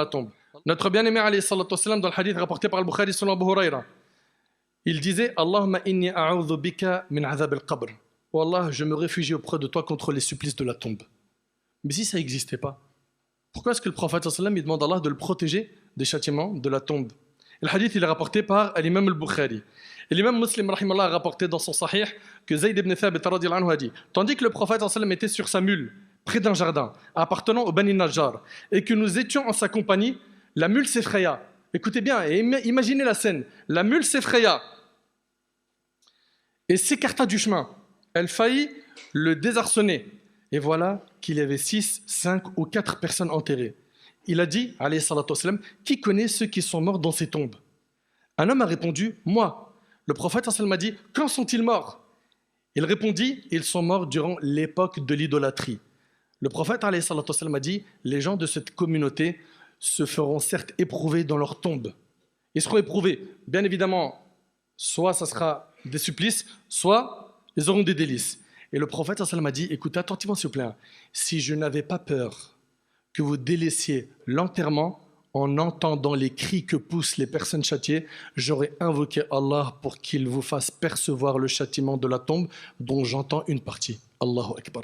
la tombe. Notre bien-aimé alayhi salatu wassalam, dans le hadith rapporté par Al-Bukhari selon Abu Huraira, il disait Allahumma inni a'udhu bika min azab al-qabr. Oh Allah, je me réfugie auprès de toi contre les supplices de la tombe. Mais si ça n'existait pas, pourquoi est-ce que le prophète sallam il demande à Allah de le protéger des châtiments de la tombe? Et le hadith il est rapporté par l'imam al-Bukhari. Et l'imam Muslim rahimallah, a rapporté dans son sahih que Zayd ibn Thabit radiyallahu anhu a dit, tandis que le prophète sallam était sur sa mule, près d'un jardin, appartenant au Bani Najjar, et que nous étions en sa compagnie, la mule s'effraya. Écoutez bien, et imaginez la scène. La mule s'effraya et s'écarta du chemin. Elle faillit le désarçonner. Et voilà qu'il y avait 6, 5 ou 4 personnes enterrées. Il a dit, alayhi salatu wassalam, qui connaît ceux qui sont morts dans ces tombes? Un homme a répondu, moi. Le prophète sallallahu alayhi wa sallam a dit, quand sont-ils morts? Il répondit, ils sont morts durant l'époque de l'idolâtrie. Le prophète alayhi salatu wassalam a dit, les gens de cette communauté se feront certes éprouver dans leur tombe. Ils seront éprouvés. Bien évidemment, soit ça sera des supplices, soit ils auront des délices. Et le prophète sallallahu alayhi wa sallam a dit, écoutez attentivement s'il vous plaît, si je n'avais pas peur que vous délaissiez l'enterrement en entendant les cris que poussent les personnes châtiées, j'aurais invoqué Allah pour qu'il vous fasse percevoir le châtiment de la tombe dont j'entends une partie. Allahu Akbar.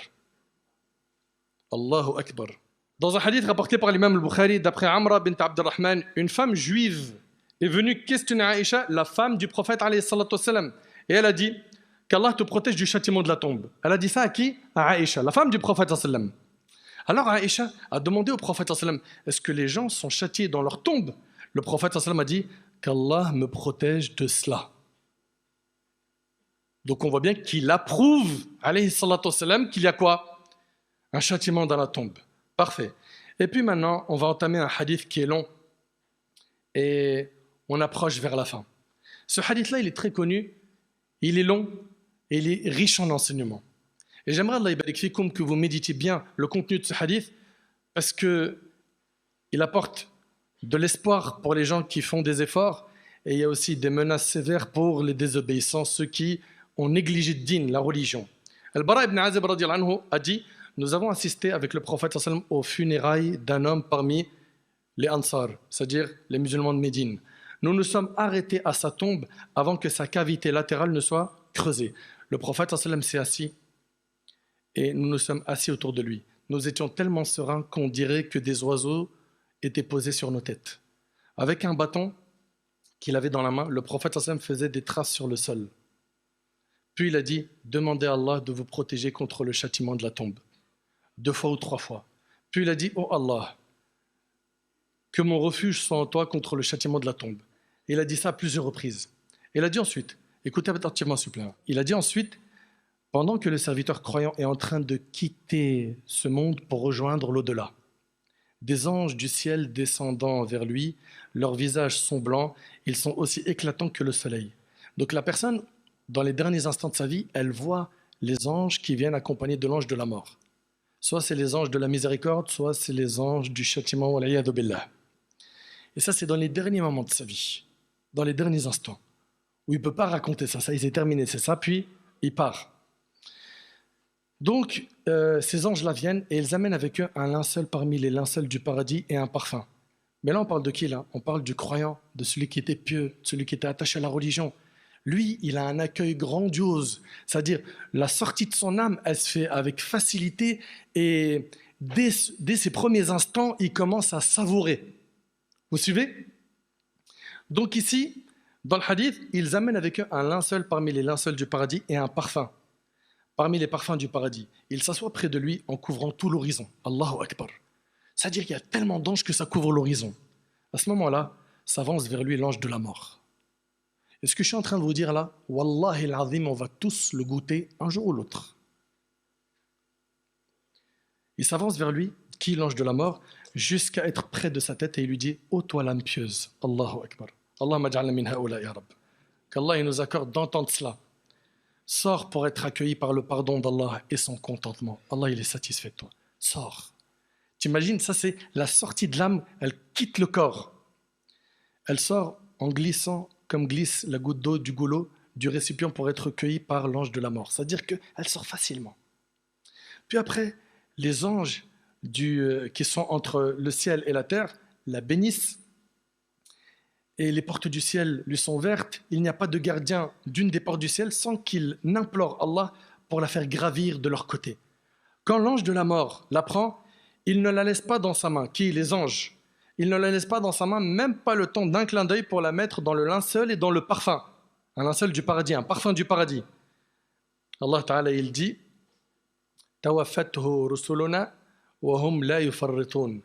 Allahu Akbar. Dans un hadith rapporté par l'imam al-Bukhari, d'après Amra bint Abdurrahman, une femme juive est venue questionner Aïcha, la femme du prophète alayhi salatu wassalam, et elle a dit qu'Allah te protège du châtiment de la tombe. Elle a dit ça à qui? À Aïcha, la femme du prophète sallam. Alors Aïcha a demandé au prophète sallam, est-ce que les gens sont châtiés dans leur tombe? Le prophète sallam a dit qu'Allah me protège de cela. Donc on voit bien qu'il approuve alayhi salatu wassalam qu'il y a quoi? Un châtiment dans la tombe. Parfait. Et puis maintenant, on va entamer un hadith qui est long et on approche vers la fin. Ce hadith-là, il est très connu, il est long et il est riche en enseignements. Et j'aimerais, Allah yabarik fikoum, que vous méditiez bien le contenu de ce hadith parce qu'il apporte de l'espoir pour les gens qui font des efforts et il y a aussi des menaces sévères pour les désobéissants, ceux qui ont négligé le din, la religion. Al-Bara ibn Azib radiyallahu anhu a dit nous avons assisté avec le prophète sallam aux funérailles d'un homme parmi les Ansar, c'est-à-dire les musulmans de Médine. Nous nous sommes arrêtés à sa tombe avant que sa cavité latérale ne soit creusée. Le prophète sallam s'est assis et nous nous sommes assis autour de lui. Nous étions tellement sereins qu'on dirait que des oiseaux étaient posés sur nos têtes. Avec un bâton qu'il avait dans la main, le prophète sallam faisait des traces sur le sol. Puis il a dit demandez à Allah de vous protéger contre le châtiment de la tombe. 2 fois ou 3 fois. Puis il a dit, oh Allah, que mon refuge soit en toi contre le châtiment de la tombe. Et il a dit ça à plusieurs reprises. Et il a dit ensuite, écoutez attentivement s'il vous plaît, il a dit ensuite, pendant que le serviteur croyant est en train de quitter ce monde pour rejoindre l'au-delà, des anges du ciel descendant vers lui, leurs visages sont blancs, ils sont aussi éclatants que le soleil. Donc la personne, dans les derniers instants de sa vie, elle voit les anges qui viennent accompagnés de l'ange de la mort. Soit c'est les anges de la miséricorde, soit c'est les anges du châtiment, wal'iyadu billah. Et ça, c'est dans les derniers moments de sa vie, dans les derniers instants, où il ne peut pas raconter ça, il s'est terminé, c'est ça, puis il part. Donc, ces anges-là viennent et ils amènent avec eux un linceul parmi les linceuls du paradis et un parfum. Mais là, on parle de qui là? On parle du croyant, de celui qui était pieux, de celui qui était attaché à la religion. Lui, il a un accueil grandiose, c'est-à-dire la sortie de son âme, elle se fait avec facilité et dès ses premiers instants, il commence à savourer. Vous suivez? Donc ici, dans le hadith, ils amènent avec eux un linceul parmi les linceuls du paradis et un parfum parmi les parfums du paradis. Ils s'assoient près de lui en couvrant tout l'horizon. Allahu Akbar. C'est-à-dire qu'il y a tellement d'anges que ça couvre l'horizon. À ce moment-là, s'avance vers lui l'ange de la mort. Et ce que je suis en train de vous dire là, Wallahi al-Azim, on va tous le goûter un jour ou l'autre. Il s'avance vers lui, qui l'ange de la mort, jusqu'à être près de sa tête et il lui dit « Ô toi l'âme pieuse, Allahu Akbar, Allahumma ja'alna min haoula ya Rabb. » Qu'Allah nous accorde d'entendre cela. Sors pour être accueilli par le pardon d'Allah et son contentement. Allah, il est satisfait de toi. Sors. T'imagines, ça c'est la sortie de l'âme, elle quitte le corps. Elle sort en glissant comme glisse la goutte d'eau du goulot du récipient pour être cueillie par l'ange de la mort. C'est-à-dire qu'elle sort facilement. Puis après, les anges qui sont entre le ciel et la terre, la bénisse et les portes du ciel lui sont ouvertes. Il n'y a pas de gardien d'une des portes du ciel sans qu'il n'implore Allah pour la faire gravir de leur côté. Quand l'ange de la mort la prend, il ne la laisse pas dans sa main. Qui? Les anges. Il ne la laisse pas dans sa main, même pas le temps d'un clin d'œil pour la mettre dans le linceul et dans le parfum. Un linceul du paradis, un parfum du paradis. Allah Ta'ala, il dit Tawaffathu rusuluna wa hum la yufarritun.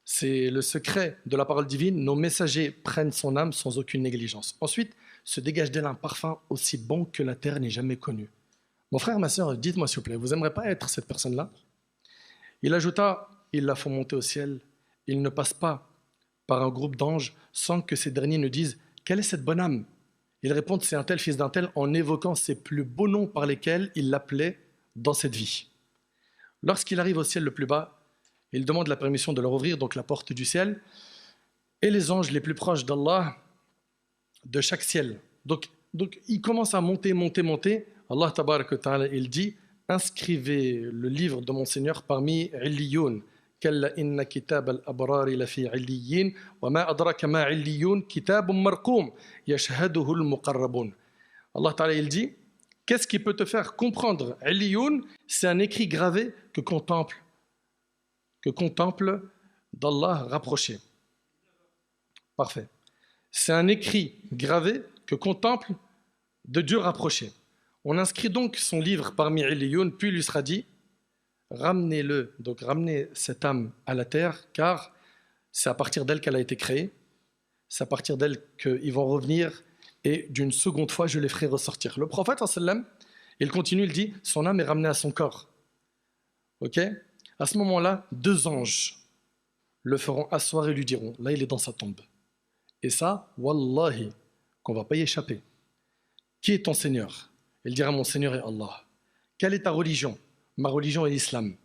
C'est le secret de la parole divine. Nos messagers prennent son âme sans aucune négligence. Ensuite, se dégage d'elle un parfum aussi bon que la terre n'ait jamais connu. Mon frère, ma soeur, dites-moi s'il vous plaît, vous n'aimeriez pas être cette personne-là? Il ajouta, ils la font monter au ciel. Ils ne passent pas par un groupe d'anges sans que ces derniers ne disent « Quelle est cette bonne âme ?» Ils répondent « C'est un tel fils d'un tel » en évoquant ses plus beaux noms par lesquels il l'appelait dans cette vie. Lorsqu'il arrive au ciel le plus bas, il demande la permission de leur ouvrir donc la porte du ciel et les anges les plus proches d'Allah de chaque ciel. Donc il commence à monter. Allah tabarak wa ta'ala, il dit inscrivez le livre de mon Seigneur parmi Illiyoun. Kalla inna kitab al-abrari lafi Illiyin wa ma adraka ma Illiyoun kitabun marqoum yashhaduhu al-muqarrabun. Allah ta'ala, il dit qu'est-ce qui peut te faire comprendre Illiyoun? C'est un écrit gravé que contemple d'Allah rapproché. Parfait. C'est un écrit gravé que contemple de Dieu rapproché. On inscrit donc son livre parmi Illiyoun, puis il lui sera dit ramenez-le, donc ramenez cette âme à la terre, car c'est à partir d'elle qu'elle a été créée, c'est à partir d'elle qu'ils vont revenir, et d'une seconde fois je les ferai ressortir. Le prophète, il continue, il dit son âme est ramenée à son corps. Ok? À ce moment-là, 2 anges le feront asseoir et lui diront là il est dans sa tombe. Et ça, wallahi, qu'on ne va pas y échapper. Qui est ton Seigneur? Il dira mon Seigneur est Allah. Quelle est ta religion? Ma religion est l'islam.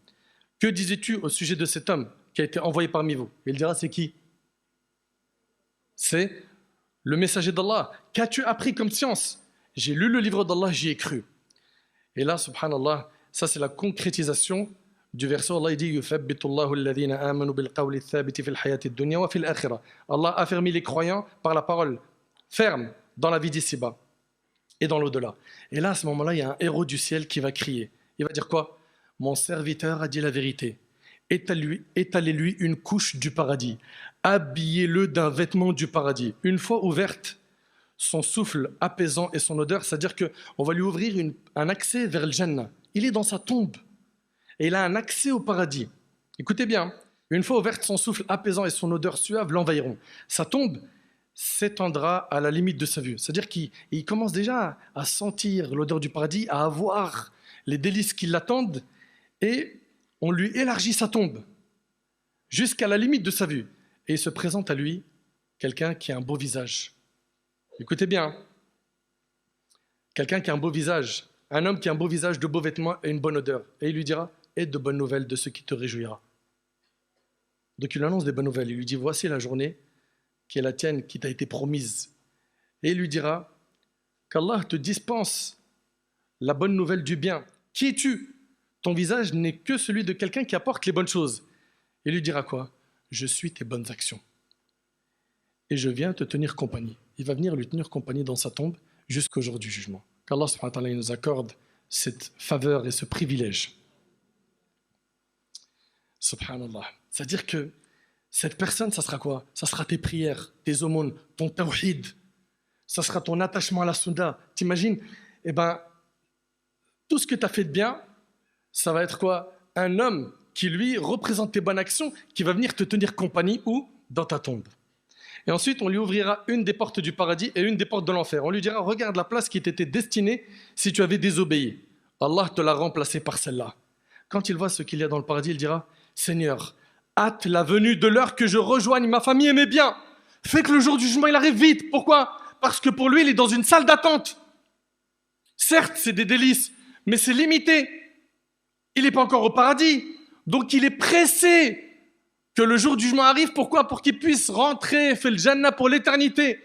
Que disais-tu au sujet de cet homme qui a été envoyé parmi vous? Il dira c'est qui? C'est le messager d'Allah. Qu'as-tu appris comme science? J'ai lu le livre d'Allah, j'y ai cru. Et là, subhanallah, ça c'est la concrétisation du verset. Allah dit yuthabbitullahu alladhina amanu bil qawli thabiti fil hayati dunya wa fil akhirah. Allah a affermi les croyants par la parole ferme dans la vie d'ici-bas et dans l'au-delà. Et là, à ce moment-là, il y a un héros du ciel qui va crier. Il va dire quoi? Mon serviteur a dit la vérité. Étalez-lui une couche du paradis. Habillez-le d'un vêtement du paradis. Une fois ouverte, son souffle apaisant et son odeur, c'est-à-dire qu'on va lui ouvrir un accès vers le Jannah. Il est dans sa tombe. Et il a un accès au paradis. Écoutez bien, une fois ouverte, son souffle apaisant et son odeur suave l'envahiront. Sa tombe s'étendra à la limite de sa vue. C'est-à-dire qu'il commence déjà à sentir l'odeur du paradis, à avoir les délices qui l'attendent, et on lui élargit sa tombe jusqu'à la limite de sa vue. Et il se présente à lui quelqu'un qui a un beau visage. Écoutez bien, quelqu'un qui a un beau visage, un homme qui a un beau visage, de beaux vêtements et une bonne odeur. Et il lui dira « Et de bonnes nouvelles de ce qui te réjouira ». Donc il lui annonce des bonnes nouvelles. Il lui dit « Voici la journée qui est la tienne, qui t'a été promise. » Et il lui dira qu'Allah te dispense la bonne nouvelle du bien. Qui es-tu? Ton visage n'est que celui de quelqu'un qui apporte les bonnes choses. Il lui dira quoi? Je suis tes bonnes actions. Et je viens te tenir compagnie. Il va venir lui tenir compagnie dans sa tombe jusqu'au jour du jugement. Qu'Allah subhanahu wa ta'ala nous accorde cette faveur et ce privilège. Subhanallah. C'est-à-dire que cette personne, ça sera quoi? Ça sera tes prières, tes aumônes, ton tawhid. Ça sera ton attachement à la sunna. T'imagines? Eh ben, tout ce que tu as fait de bien, ça va être quoi? Un homme qui, lui, représente tes bonnes actions, qui va venir te tenir compagnie où? Dans ta tombe. Et ensuite, on lui ouvrira une des portes du paradis et une des portes de l'enfer. On lui dira, regarde la place qui t'était destinée si tu avais désobéi. Allah te l'a remplacée par celle-là. Quand il voit ce qu'il y a dans le paradis, il dira, Seigneur, hâte la venue de l'heure que je rejoigne ma famille et mes biens. Fais que le jour du jugement, il arrive vite. Pourquoi? Parce que pour lui, il est dans une salle d'attente. Certes, c'est des délices, mais c'est limité. Il n'est pas encore au paradis. Donc il est pressé que le jour du jugement arrive. Pourquoi? Pour qu'il puisse rentrer, faire le Jannah pour l'éternité.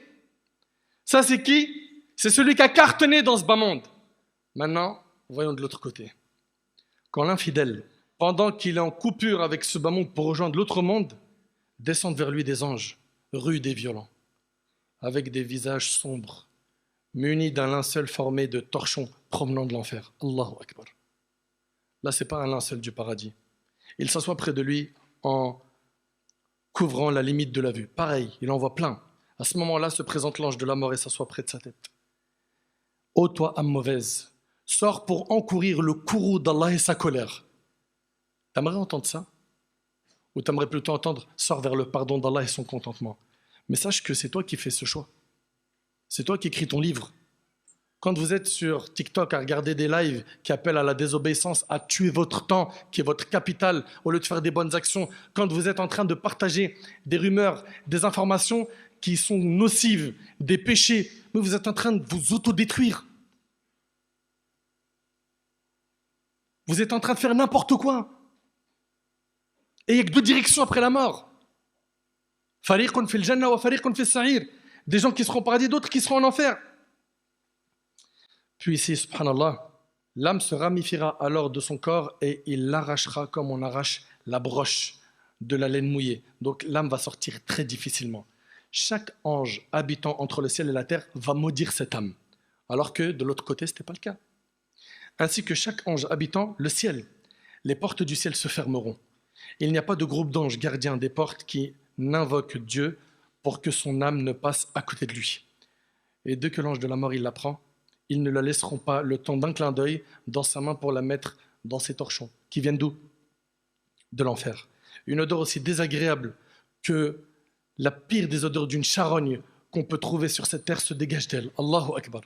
Ça, c'est qui? C'est celui qui a cartonné dans ce bas monde. Maintenant, voyons de l'autre côté. Quand l'infidèle, pendant qu'il est en coupure avec ce bas monde pour rejoindre l'autre monde, descendent vers lui des anges, rudes et violents, avec des visages sombres, munis d'un linceul formé de torchons provenant de l'enfer. Allahu Akbar. Là, ce n'est pas un linceul du paradis. Il s'assoit près de lui en couvrant la limite de la vue. Pareil, il en voit plein. À ce moment-là, se présente l'ange de la mort et s'assoit près de sa tête. Ô toi, âme mauvaise, sors pour encourir le courroux d'Allah et sa colère. T'aimerais entendre ça? Ou t'aimerais plutôt entendre sors vers le pardon d'Allah et son contentement? Mais sache que c'est toi qui fais ce choix. C'est toi qui écris ton livre. Quand vous êtes sur TikTok à regarder des lives qui appellent à la désobéissance, à tuer votre temps, qui est votre capital, au lieu de faire des bonnes actions, quand vous êtes en train de partager des rumeurs, des informations qui sont nocives, des péchés, mais vous êtes en train de vous autodétruire. Vous êtes en train de faire n'importe quoi. Et il n'y a que deux directions après la mort. Fariqun fil jannah wa fariqun fis sa'ir. Des gens qui seront au paradis, d'autres qui seront en enfer. Puis ici, subhanallah, l'âme se ramifiera alors de son corps et il l'arrachera comme on arrache la broche de la laine mouillée. Donc l'âme va sortir très difficilement. Chaque ange habitant entre le ciel et la terre va maudire cette âme. Alors que de l'autre côté, ce n'était pas le cas. Ainsi que chaque ange habitant le ciel, les portes du ciel se fermeront. Il n'y a pas de groupe d'anges gardiens des portes qui n'invoquent Dieu pour que son âme ne passe à côté de lui. Et dès que l'ange de la mort il l'apprend, ils ne la laisseront pas le temps d'un clin d'œil dans sa main pour la mettre dans ses torchons, qui viennent d'où? De l'enfer. Une odeur aussi désagréable que la pire des odeurs d'une charogne qu'on peut trouver sur cette terre se dégage d'elle. Allahu Akbar.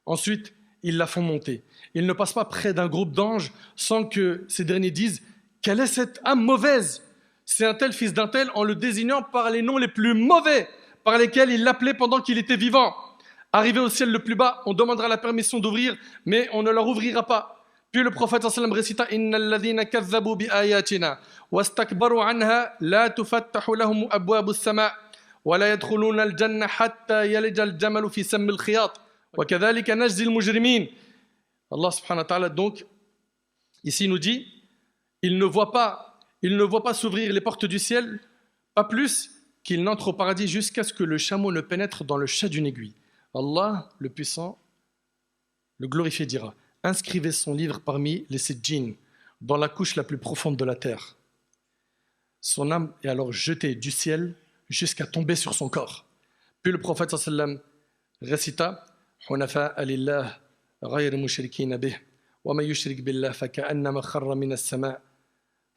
Ensuite, ils la font monter. Ils ne passent pas près d'un groupe d'anges sans que ces derniers disent « Quelle est cette âme mauvaise ?» C'est un tel fils d'un tel en le désignant par les noms les plus mauvais par lesquels il l'appelait pendant qu'il était vivant. Arrivé au ciel le plus bas, on demandera la permission d'ouvrir, mais on ne leur ouvrira pas. Puis le prophète sallam récita Innal ladhina kazzabu bi ayatina wastakbaru anha la tufattahu lahum abwabu as-sama' wa la yadkhuluna al-janna hatta yalija al-jamalu fi sammi al-khiyat wa kadhalika najzi al-mujrimin. Allah subhanahu wa ta'ala donc ici nous dit il ne voit pas s'ouvrir les portes du ciel, pas plus qu'il n'entre au paradis jusqu'à ce que le chameau ne pénètre dans le chat d'une aiguille. Allah, le puissant, le glorifié dira inscrivez son livre parmi les Sijjin, dans la couche la plus profonde de la terre. Son âme est alors jetée du ciel jusqu'à tomber sur son corps. Puis le prophète sallam récita Hunafa'a lillah ghayr mushrikina bih wa man yushrik billah faka'annama kharra min as-sama'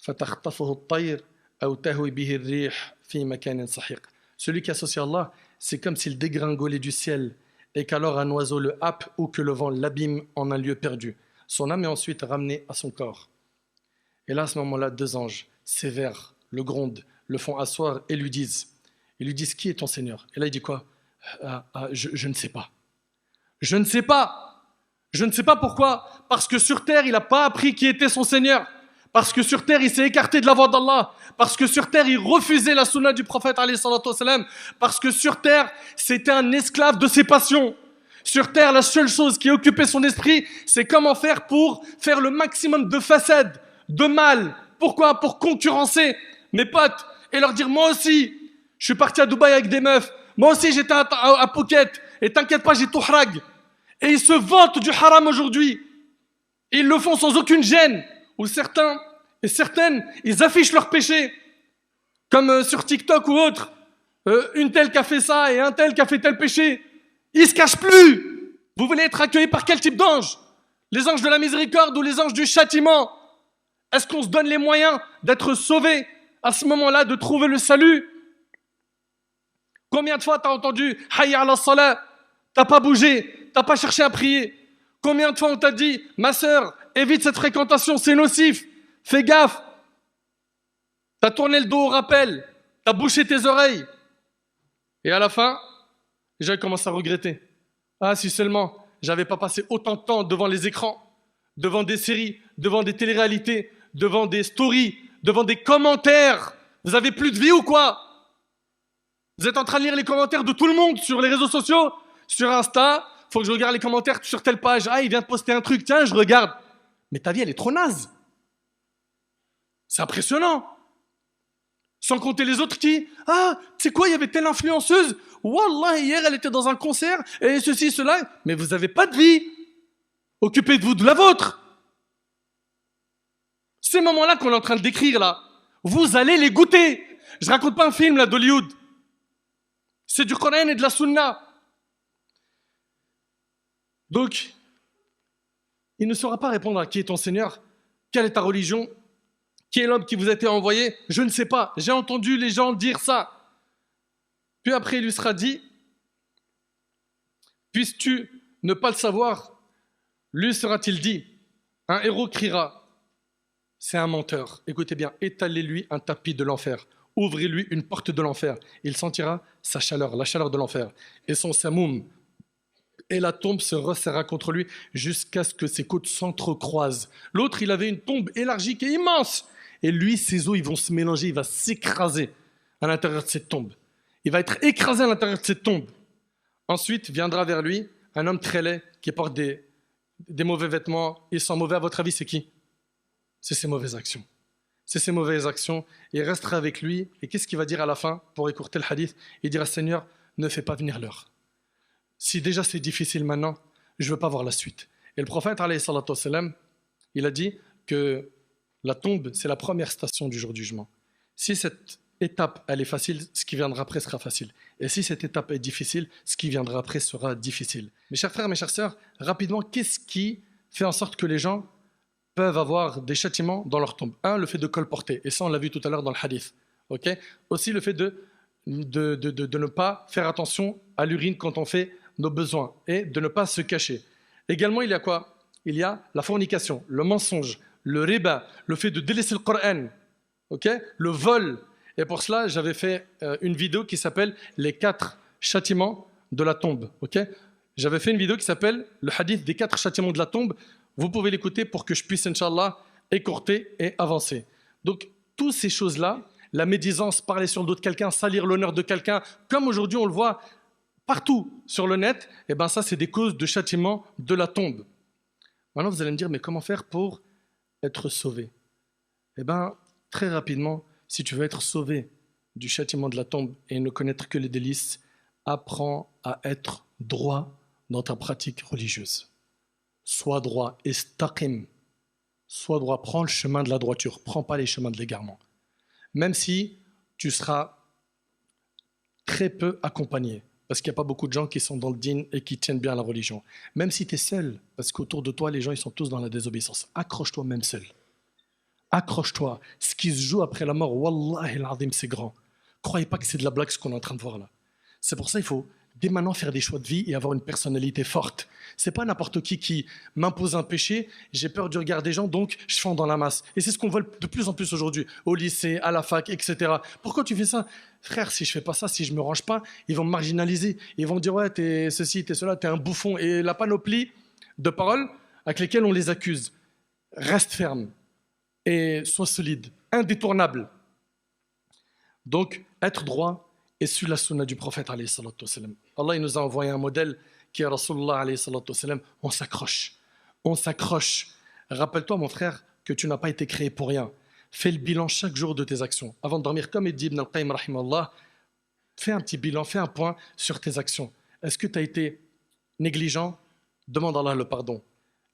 fatakhtafuhu at-tayr aw tahwi bihi ar-rih fi makanin sahiq. Celui qui associe Allah, c'est comme s'il dégringolait du ciel et qu'alors un oiseau le happe ou que le vent l'abîme en un lieu perdu. Son âme est ensuite ramenée à son corps. Et là, à ce moment-là, deux anges, sévères, le grondent, le font asseoir et lui disent, qui est ton Seigneur? Et là, il dit quoi? Je ne sais pas. Je ne sais pas. Je ne sais pas pourquoi. Parce que sur terre, il n'a pas appris qui était son Seigneur. Parce que sur terre, il s'est écarté de la voie d'Allah. Parce que sur terre, il refusait la sunna du prophète alayhi salatu wassalam. Parce que sur terre, c'était un esclave de ses passions. Sur terre, la seule chose qui occupait son esprit, c'est comment faire pour faire le maximum de façade, de mal. Pourquoi? Pour concurrencer mes potes et leur dire, moi aussi, je suis parti à Dubaï avec des meufs. Moi aussi, j'étais à Phuket. Et t'inquiète pas, j'ai tout harag. Et ils se vantent du haram aujourd'hui. Ils le font sans aucune gêne. Ou certains et certaines, ils affichent leurs péchés, comme sur TikTok ou autre, une telle qui a fait ça et un tel qui a fait tel péché. Ils se cachent plus. Vous voulez être accueillis par quel type d'ange? Les anges de la miséricorde ou les anges du châtiment? Est-ce qu'on se donne les moyens d'être sauvés à ce moment-là, de trouver le salut? Combien de fois t'as entendu Hayya ala salat? T'as pas bougé, t'as pas cherché à prier. Combien de fois on t'a dit, ma sœur, évite cette fréquentation, c'est nocif. Fais gaffe. T'as tourné le dos au rappel. T'as bouché tes oreilles. Et à la fin, j'ai commencé à regretter. Ah, si seulement j'avais pas passé autant de temps devant les écrans, devant des séries, devant des téléréalités, devant des stories, devant des commentaires. Vous avez plus de vie ou quoi? Vous êtes en train de lire les commentaires de tout le monde sur les réseaux sociaux, sur Insta. Faut que je regarde les commentaires sur telle page. Ah, il vient de poster un truc. Tiens, je regarde. Mais ta vie, elle est trop naze. C'est impressionnant. Sans compter les autres qui, ah, tu sais quoi, il y avait telle influenceuse, wallah, hier elle était dans un concert, et ceci, cela, mais vous n'avez pas de vie. Occupez-vous de la vôtre. Ces moments-là qu'on est en train de décrire là, vous allez les goûter. Je raconte pas un film là d'Hollywood. C'est du Coran et de la Sunna. Donc, il ne saura pas répondre à qui est ton Seigneur, quelle est ta religion, qui est l'homme qui vous a été envoyé, je ne sais pas. J'ai entendu les gens dire ça. Puis après, il lui sera dit, puisses-tu ne pas le savoir, lui sera-t-il dit, un héros criera, c'est un menteur. Écoutez bien, étalez-lui un tapis de l'enfer. Ouvrez-lui une porte de l'enfer. Il sentira sa chaleur, la chaleur de l'enfer. Et son samoum. Et la tombe se resserra contre lui jusqu'à ce que ses côtes s'entrecroisent. L'autre, il avait une tombe élargique et immense. Et lui, ses os, ils vont se mélanger, il va s'écraser à l'intérieur de cette tombe. Il va être écrasé à l'intérieur de cette tombe. Ensuite, viendra vers lui un homme très laid qui porte des mauvais vêtements. Il sent mauvais, à votre avis, c'est qui? C'est ses mauvaises actions. C'est ses mauvaises actions. Il restera avec lui. Et qu'est-ce qu'il va dire à la fin pour écourter le hadith? Il dira, Seigneur, ne fais pas venir l'heure. Si déjà c'est difficile maintenant, je ne veux pas voir la suite. Et le prophète, alayhi salatu wassalam, il a dit que la tombe, c'est la première station du jour du jugement. Si cette étape, elle est facile, ce qui viendra après sera facile. Et si cette étape est difficile, ce qui viendra après sera difficile. Mes chers frères, mes chères sœurs, rapidement, qu'est-ce qui fait en sorte que les gens peuvent avoir des châtiments dans leur tombe? Un, le fait de colporter. Et ça, on l'a vu tout à l'heure dans le hadith. Okay? Aussi, le fait de ne pas faire attention à l'urine quand on fait nos besoins et de ne pas se cacher. Également, il y a quoi? Il y a la fornication, le mensonge, le riba, le fait de délaisser le Coran, okay? Le vol. Et pour cela, j'avais fait une vidéo qui s'appelle « Les 4 châtiments de la tombe ». Okay? J'avais fait une vidéo qui s'appelle « Le hadith des 4 châtiments de la tombe ». Vous pouvez l'écouter pour que je puisse, Inch'Allah, écourter et avancer. Donc, toutes ces choses-là, la médisance, parler sur le dos de quelqu'un, salir l'honneur de quelqu'un, comme aujourd'hui on le voit partout sur le net, eh ben ça, c'est des causes de châtiment de la tombe. Maintenant, vous allez me dire, mais comment faire pour être sauvé? Eh bien, très rapidement, si tu veux être sauvé du châtiment de la tombe et ne connaître que les délices, apprends à être droit dans ta pratique religieuse. Sois droit, istaqim. Sois droit, prends le chemin de la droiture, prends pas les chemins de l'égarement. Même si tu seras très peu accompagné, parce qu'il n'y a pas beaucoup de gens qui sont dans le din et qui tiennent bien à la religion. Même si tu es seul, parce qu'autour de toi, les gens ils sont tous dans la désobéissance. Accroche-toi même seul. Accroche-toi. Ce qui se joue après la mort, wallahi al-azim, c'est grand. Croyez pas que c'est de la blague ce qu'on est en train de voir là. C'est pour ça qu'il faut dès maintenant faire des choix de vie et avoir une personnalité forte. C'est pas n'importe qui m'impose un péché, j'ai peur du regard des gens, donc je fonds dans la masse. Et c'est ce qu'on voit de plus en plus aujourd'hui, au lycée, à la fac, etc. Pourquoi tu fais ça? Frère, si je fais pas ça, si je me range pas, ils vont me marginaliser. Ils vont me dire, ouais, t'es ceci, t'es cela, t'es un bouffon. Et la panoplie de paroles avec lesquelles on les accuse. Reste ferme et sois solide, indétournable. Donc, être droit, et sur la sunna du prophète alayhi salatu wassalam. Allah il nous a envoyé un modèle qui est Rasulullah alayhi salatu wassalam. On s'accroche. On s'accroche. Rappelle-toi mon frère que tu n'as pas été créé pour rien. Fais le bilan chaque jour de tes actions. Avant de dormir, comme il dit Ibn al-Qayyim rahimallah, fais un petit bilan, fais un point sur tes actions. Est-ce que tu as été négligent? Demande à Allah le pardon.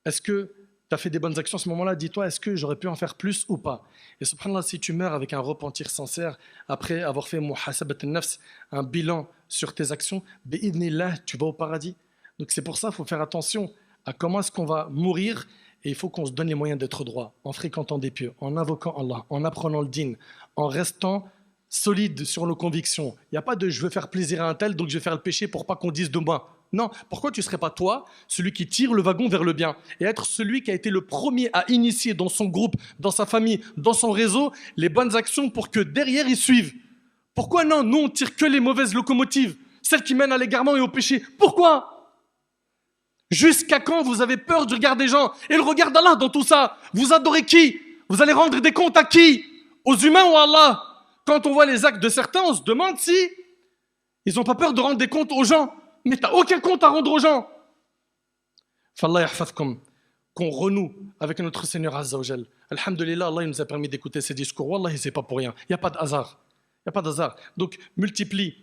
Est-ce que tu as fait des bonnes actions à ce moment-là? Dis-toi, est-ce que j'aurais pu en faire plus ou pas? Et subhanallah, si tu meurs avec un repentir sincère, après avoir fait muhasabat al-nafs, un bilan sur tes actions, bi'idhnillah, tu vas au paradis. Donc c'est pour ça qu'il faut faire attention à comment est-ce qu'on va mourir, et il faut qu'on se donne les moyens d'être droit, en fréquentant des pieux, en invoquant Allah, en apprenant le din, en restant solide sur nos convictions. Il n'y a pas de « je veux faire plaisir à un tel, donc je vais faire le péché pour pas qu'on dise de moi ». Non, pourquoi tu ne serais pas toi, celui qui tire le wagon vers le bien, et être celui qui a été le premier à initier dans son groupe, dans sa famille, dans son réseau, les bonnes actions pour que derrière ils suivent? Pourquoi non? Nous on tire que les mauvaises locomotives, celles qui mènent à l'égarement et au péché. Pourquoi? Jusqu'à quand vous avez peur du regard des gens? Et le regard d'Allah dans tout ça, vous adorez qui? Vous allez rendre des comptes à qui? Aux humains ou à Allah? Quand on voit les actes de certains, on se demande si ils n'ont pas peur de rendre des comptes aux gens. Mais tu n'as aucun compte à rendre aux gens. Fallah yahfazkum, qu'on renoue avec notre Seigneur Azza wa Jal. Alhamdulillah, Allah il nous a permis d'écouter ces discours. Wallahi, c'est pas pour rien. Il n'y a pas de hasard. n'y a pas d'hasard. Donc, multiplie.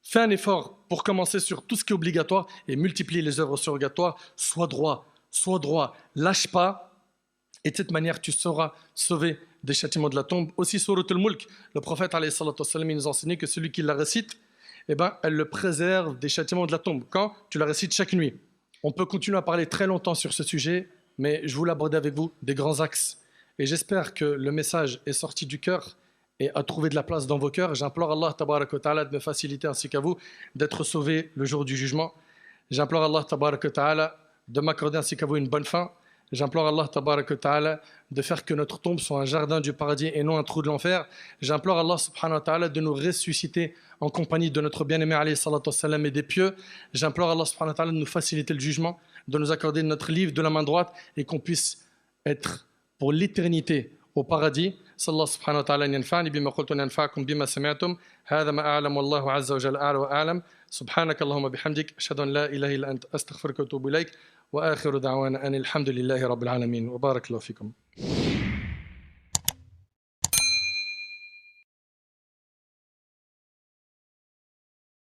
Fais un effort pour commencer sur tout ce qui est obligatoire et multiplie les œuvres surrogatoires. Sois droit, lâche pas. Et de cette manière, tu seras sauvé des châtiments de la tombe. Aussi, Surat al-Mulk, le prophète alayhi salatu wassalam, il nous enseignait que celui qui la récite, eh ben, elle le préserve des châtiments de la tombe. Quand tu la récites chaque nuit. On peut continuer à parler très longtemps sur ce sujet, mais je voulais aborder avec vous des grands axes. Et j'espère que le message est sorti du cœur et a trouvé de la place dans vos cœurs. J'implore Allah tabarak wa ta'ala de me faciliter ainsi qu'à vous d'être sauvés le jour du jugement. J'implore Allah tabarak wa ta'ala de m'accorder ainsi qu'à vous une bonne fin. J'implore Allah tabarak wa ta'ala de faire que notre tombe soit un jardin du paradis et non un trou de l'enfer. J'implore Allah subhanahu wa ta'ala de nous ressusciter en compagnie de notre bien-aimé alayhi salatu wassalam et des pieux. J'implore Allah subhanahu wa ta'ala de nous faciliter le jugement, de nous accorder notre livre de la main droite et qu'on puisse être pour l'éternité au paradis. Sallallahu subhanahu wa ta'ala yanfa'ni bima qultu yanfa'akum bima sami'tum. Hadha ma a'lam wallahu azza wa jalla a'la wa a'lam. Subhanaka Allahumma bihamdik ashhadu an la ilaha illa anta astaghfiruka wa atubu ilayk. وآخر دعوانا أن الحمد لله رب العالمين وبارك الله فيكم.